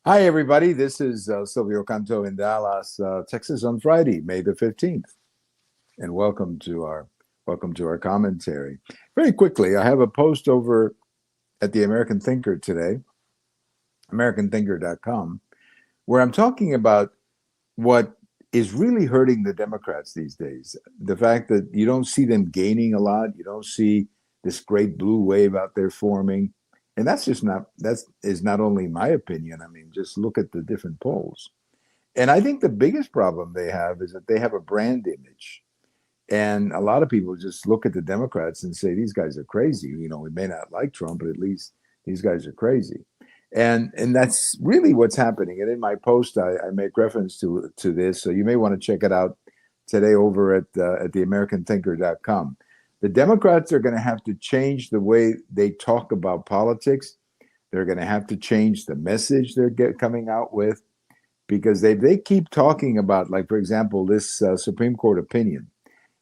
Hi, everybody. This is Silvio Canto in Dallas, Texas, on Friday, May the 15th, and welcome to our commentary. Very quickly, I have a post over at the American Thinker today, americanthinker.com, where I'm talking about what is really hurting the Democrats these days. The fact that you don't see them gaining a lot, you don't see this great blue wave out there forming. And that is not only my opinion. I mean, just look at the different polls. And I think the biggest problem they have is that they have a brand image. And a lot of people just look at the Democrats and say, these guys are crazy. You know, we may not like Trump, but at least these guys are crazy. And that's really what's happening. And in my post, I make reference to this. So you may want to check it out today over at the AmericanThinker.com. The Democrats are going to have to change the way they talk about politics. They're going to have to change the message coming out with, because they keep talking about, like, for example, this Supreme Court opinion.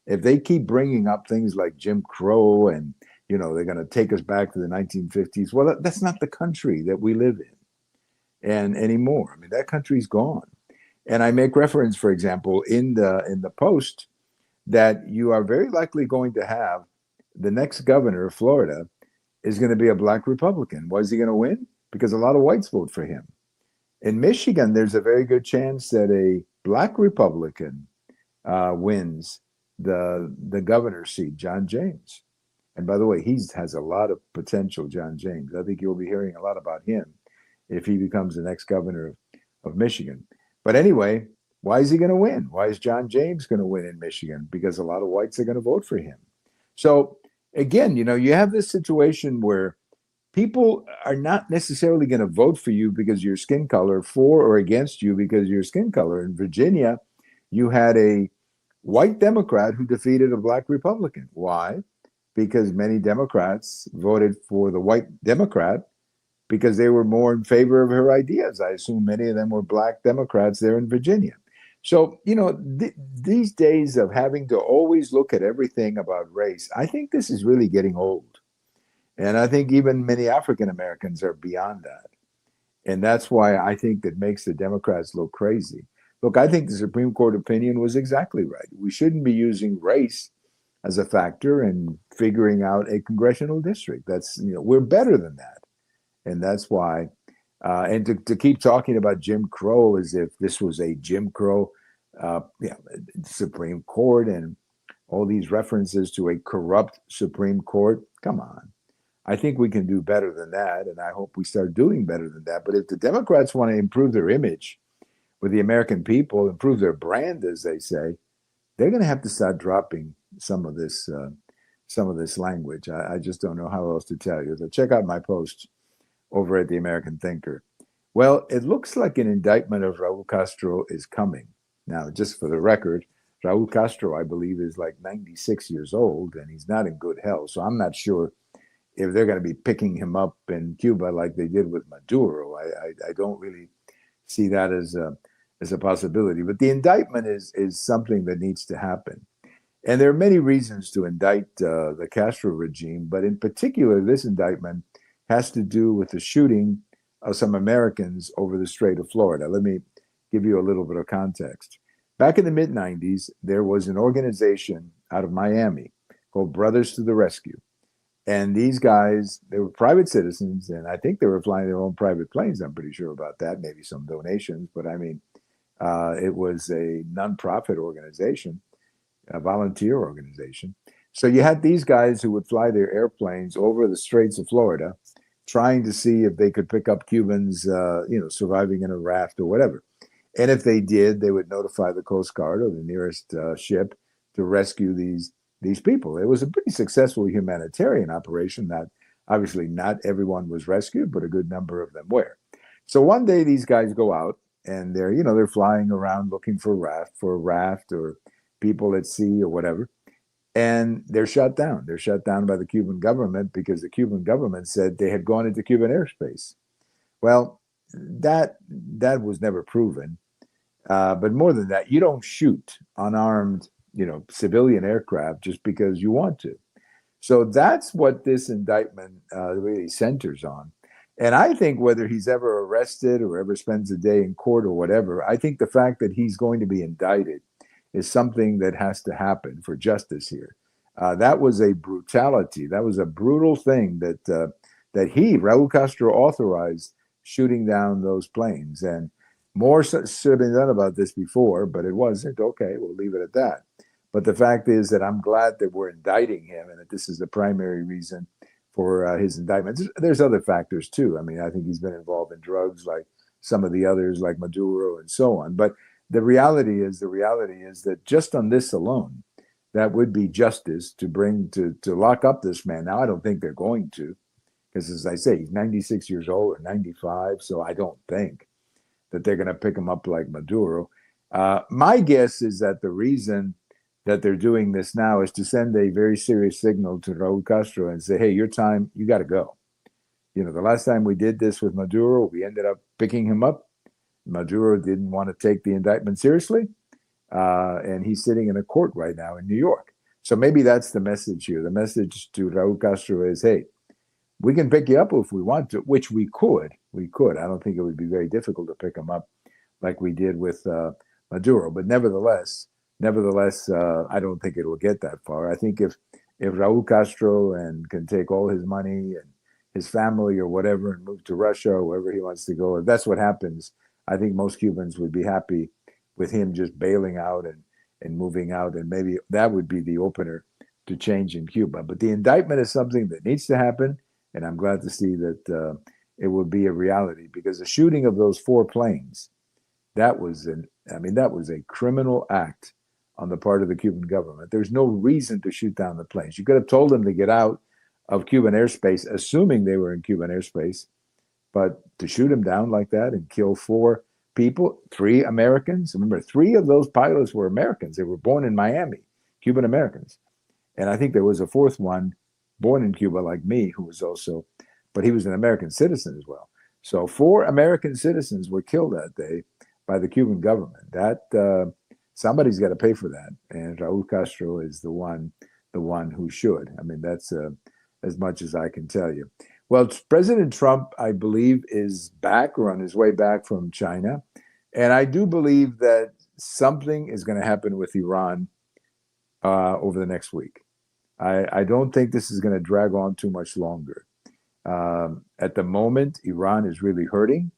If they keep bringing up things like Jim Crow and, they're going to take us back to the 1950s, well, that's not the country that we live in and anymore. I mean, that country's gone. And I make reference, for example, in the post, that you are very likely going to have the next governor of Florida is going to be a black Republican. Why is he going to win? Because a lot of whites vote for him. In Michigan, there's a very good chance that a black Republican wins the governor's seat, John James. And by the way, he has a lot of potential, John James. I think you'll be hearing a lot about him if he becomes the next governor of Michigan. But anyway, why is he going to win? Why is John James going to win in Michigan? Because a lot of whites are going to vote for him. So again, you have this situation where people are not necessarily going to vote for you because of your skin color, for or against you because of your skin color. In Virginia, you had a white Democrat who defeated a black Republican. Why? Because many Democrats voted for the white Democrat because they were more in favor of her ideas. I assume many of them were black Democrats there in Virginia. So, these days of having to always look at everything about race, I think this is really getting old. And I think even many African Americans are beyond that. And that's why I think that makes the Democrats look crazy. Look, I think the Supreme Court opinion was exactly right. We shouldn't be using race as a factor in figuring out a congressional district. We're better than that. And that's why, and to keep talking about Jim Crow as if this was a Jim Crow Supreme Court and all these references to a corrupt Supreme Court, come on. I think we can do better than that, and I hope we start doing better than that. But if the Democrats want to improve their image with the American people, improve their brand, as they say, they're going to have to start dropping some of this language. I just don't know how else to tell you. So check out my post over at the American Thinker. Well, it looks like an indictment of Raul Castro is coming. Now, just for the record, Raul Castro, I believe, is like 96 years old, and he's not in good health. So I'm not sure if they're going to be picking him up in Cuba like they did with Maduro. I don't really see that as a possibility. But the indictment is something that needs to happen. And there are many reasons to indict the Castro regime, but in particular, this indictment has to do with the shooting of some Americans over the Strait of Florida. Let me give you a little bit of context. Back in the mid 90s, there was an organization out of Miami called Brothers to the Rescue. And these guys, they were private citizens, and I think they were flying their own private planes. I'm pretty sure about that, maybe some donations, but I mean, it was a nonprofit organization, a volunteer organization. So you had these guys who would fly their airplanes over the Straits of Florida, trying to see if they could pick up Cubans, surviving in a raft or whatever. And if they did, they would notify the Coast Guard or the nearest ship to rescue these people. It was a pretty successful humanitarian operation. That obviously not everyone was rescued, but a good number of them were. So one day these guys go out and they're flying around looking for a raft or people at sea or whatever, and they're shot down. They're shot down by the Cuban government because the Cuban government said they had gone into Cuban airspace. Well, that was never proven. But more than that, you don't shoot unarmed, civilian aircraft just because you want to. So that's what this indictment really centers on. And I think whether he's ever arrested or ever spends a day in court or whatever, I think the fact that he's going to be indicted is something that has to happen for justice here. That was a brutality. That was a brutal thing that Raul Castro, authorized shooting down those planes. And more should have been done about this before, but it wasn't. Okay, we'll leave it at that. But the fact is that I'm glad that we're indicting him and that this is the primary reason for his indictment. There's other factors too. I mean, I think he's been involved in drugs like some of the others, like Maduro and so on. But the reality is that just on this alone, that would be justice to bring to lock up this man. Now, I don't think they're going to, because as I say, he's 96 years old or 95. So I don't think that they're going to pick him up like Maduro. My guess is that the reason that they're doing this now is to send a very serious signal to Raul Castro and say, hey, your time, you got to go. You know, the last time we did this with Maduro, we ended up picking him up. Maduro didn't want to take the indictment seriously. And he's sitting in a court right now in New York. So maybe that's the message here. The message to Raul Castro is, hey, we can pick you up if we want to, which we could. We could. I don't think it would be very difficult to pick him up like we did with Maduro. But nevertheless, I don't think it will get that far. I think if Raul Castro and can take all his money and his family or whatever and move to Russia or wherever he wants to go, if that's what happens, I think most Cubans would be happy with him just bailing out and moving out. And maybe that would be the opener to change in Cuba. But the indictment is something that needs to happen. And I'm glad to see that it will be a reality, because the shooting of those 4 planes, that was a criminal act on the part of the Cuban government. There's no reason to shoot down the planes. You could have told them to get out of Cuban airspace, assuming they were in Cuban airspace, but to shoot them down like that and kill 4 people, 3 Americans. Remember, 3 of those pilots were Americans. They were born in Miami, Cuban Americans. And I think there was a 4th one born in Cuba like me, who was also, but he was an American citizen as well. So 4 American citizens were killed that day by the Cuban government. That somebody's got to pay for that, and Raul Castro is the one who should. I mean, that's as much as I can tell you. Well, President Trump, I believe, is back or on his way back from China, and I do believe that something is going to happen with Iran over the next week. I don't think this is going to drag on too much longer. At the moment, Iran is really hurting.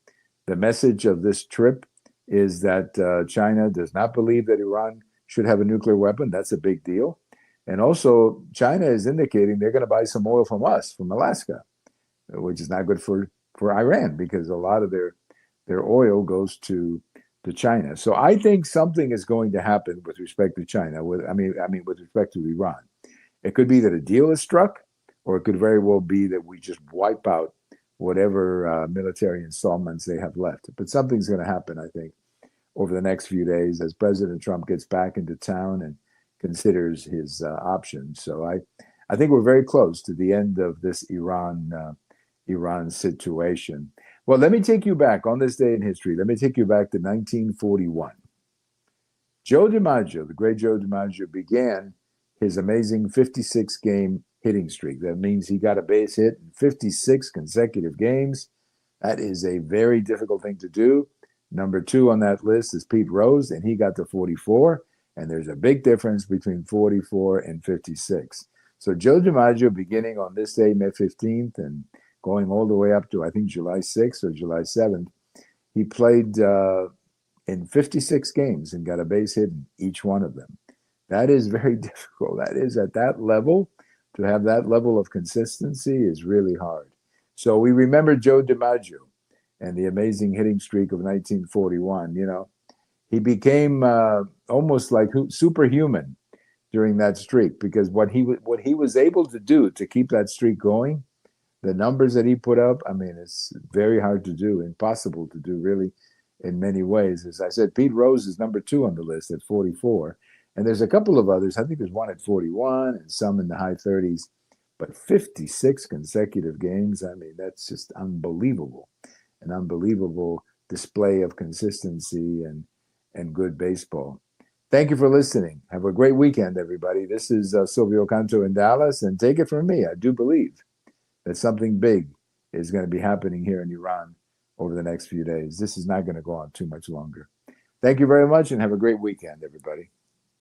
The message of this trip is that China does not believe that Iran should have a nuclear weapon. That's a big deal. And also, China is indicating they're going to buy some oil from us, from Alaska, which is not good for Iran, because a lot of their oil goes to China. So I think something is going to happen with respect to China. With respect to Iran. It could be that a deal is struck, or it could very well be that we just wipe out whatever military installments they have left. But something's going to happen, I think, over the next few days as President Trump gets back into town and considers his options. So I think we're very close to the end of this Iran situation. Well, let me take you back on this day in history. Let me take you back to 1941. Joe DiMaggio, the great Joe DiMaggio, began his amazing 56-game hitting streak. That means he got a base hit in 56 consecutive games. That is a very difficult thing to do. Number 2 on that list is Pete Rose, and he got to 44. And there's a big difference between 44 and 56. So Joe DiMaggio, beginning on this day, May 15th, and going all the way up to, I think, July 6th or July 7th, he played in 56 games and got a base hit in each one of them. That is very difficult. That is, at that level, to have that level of consistency is really hard. So we remember Joe DiMaggio and the amazing hitting streak of 1941. You know, he became almost like superhuman during that streak, because what he was able to do to keep that streak going, the numbers that he put up, I mean, it's very hard to do, impossible to do, really, in many ways. As I said, Pete Rose is number 2 on the list at 44. And there's a couple of others. I think there's one at 41 and some in the high 30s. But 56 consecutive games, I mean, that's just unbelievable. An unbelievable display of consistency and good baseball. Thank you for listening. Have a great weekend, everybody. This is Silvio Canto in Dallas, and take it from me. I do believe that something big is going to be happening here in Iran over the next few days. This is not going to go on too much longer. Thank you very much and have a great weekend, everybody.